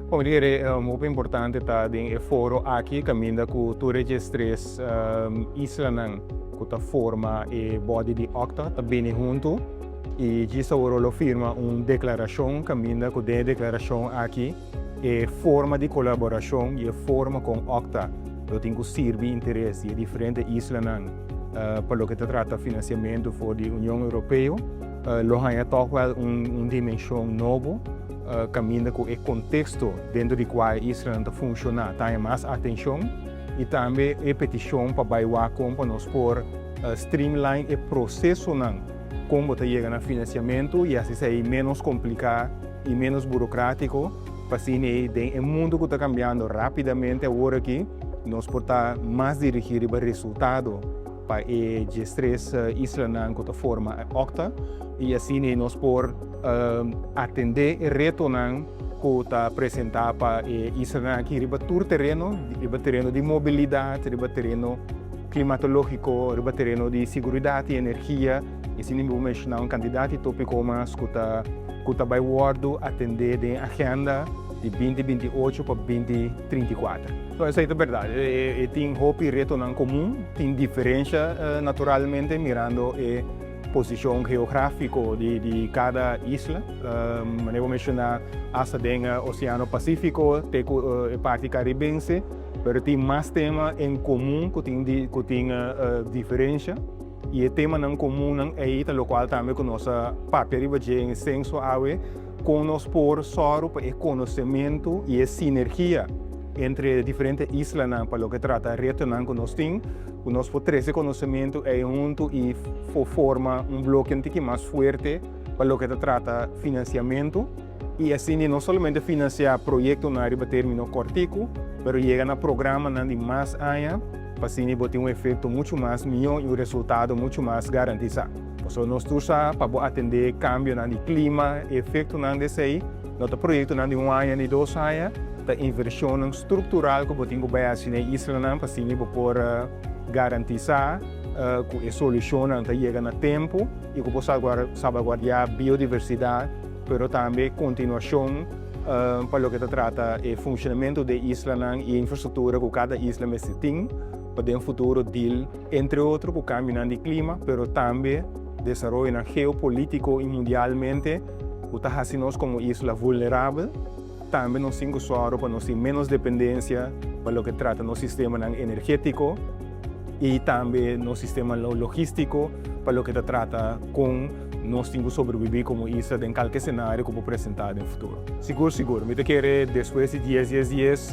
Como dire, muito importante tá em foro aqui caminha com todos três islas nan que tá forma e body de octa tá bem junto e disso lo firma declaração caminha com de declaração aqui e forma de colaboração e forma com octa eu tenho servir interesse de diferentes islas nan para o que trata financiamento for de União Europeia lo hanya toch wel dimensão novo caminha com o contexto dentro do qual Israel está funcionando, tem mais atenção e também a petição para bailar para nós por streamline o processo como está chegando a financiamento e assim ser menos complicado e menos burocrático para assim o mundo que está cambiando rapidamente agora aqui nós podemos mais dirigir para o resultado para as três islas que está forma octa e assim nós podemos atender o reto que está apresentado para Israel aqui riba terreno de mobilidade, riba terreno climatológico, riba terreno de segurança e energia e assim vou mencionar candidato tópico mais que está vai atender a agenda de 2028 para 2034. Então, essa é a verdade. Tem hope e reto comum, tem diferença naturalmente mirando a posição geográfica de cada isla. Eu vou mencionar hasta o Oceano Pacífico, tem a parte caribense, mas tem mais temas em comum que tem diferença. E o tema em comum é o qual também com nossa papel em senso com nós por só para o conhecimento e a sinergia entre diferentes islas para o que trata de reto que nós temos, que nós por esse conhecimento é junto e forma bloco mais forte para o que trata de financiamento e assim não somente financiar projetos na área de término cortico, mas chega a programa de mais anos para assim ter efeito muito mais melhor e resultado muito mais garantido. Então, nós estamos para atender cambio no clima, efeito desse aí, nosso projeto de ano e 2 anos, a inversão estrutural que podemos fazer na isla para assim poder garantir que a solução chega no tempo e que possa salvaguardar a biodiversidade, mas também continuação para o que trata do funcionamento da isla e a infraestrutura que cada isla tem para um futuro deal, entre outros, com o cambio de clima, mas também desenvolvimento geopolítico e mundialmente, que está fazendo como isla vulnerável, também nós temos para nós ter menos dependência para o que trata no sistema energético e também no sistema logístico para o que trata com nós temos sobreviver como isla em qualquer cenário que vou apresentar no futuro. Seguro. Me quero depois de 10 dias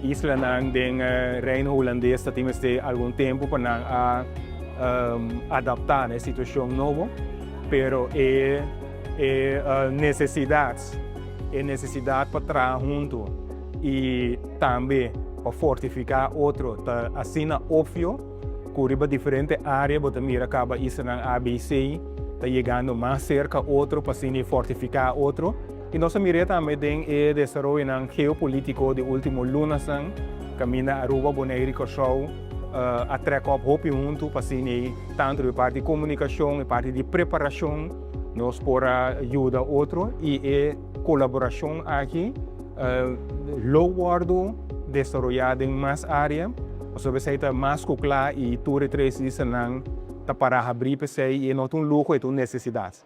isla em Reino Holandês temos algum tempo para adaptar a situação nova, pero necessidade para trabalhar junto e também para fortificar outro, assim é óbvio que diferentes áreas, você mira acaba isso na ABC, está chegando mais cerca outro para assim fortificar outro. E nós miramos também o desenvolvimento geopolítico de último lunas, caminha Aruba, Bonaire, Curaçao, a trecar hope junto para assim tanto a parte de comunicação, a parte de preparação, nós por ajudar outro e a colaboração aqui, logo desenvolvida em mais áreas, sobre se mais claro e tudo três isso não para abrir para si e não tem luxo e tem necessidade.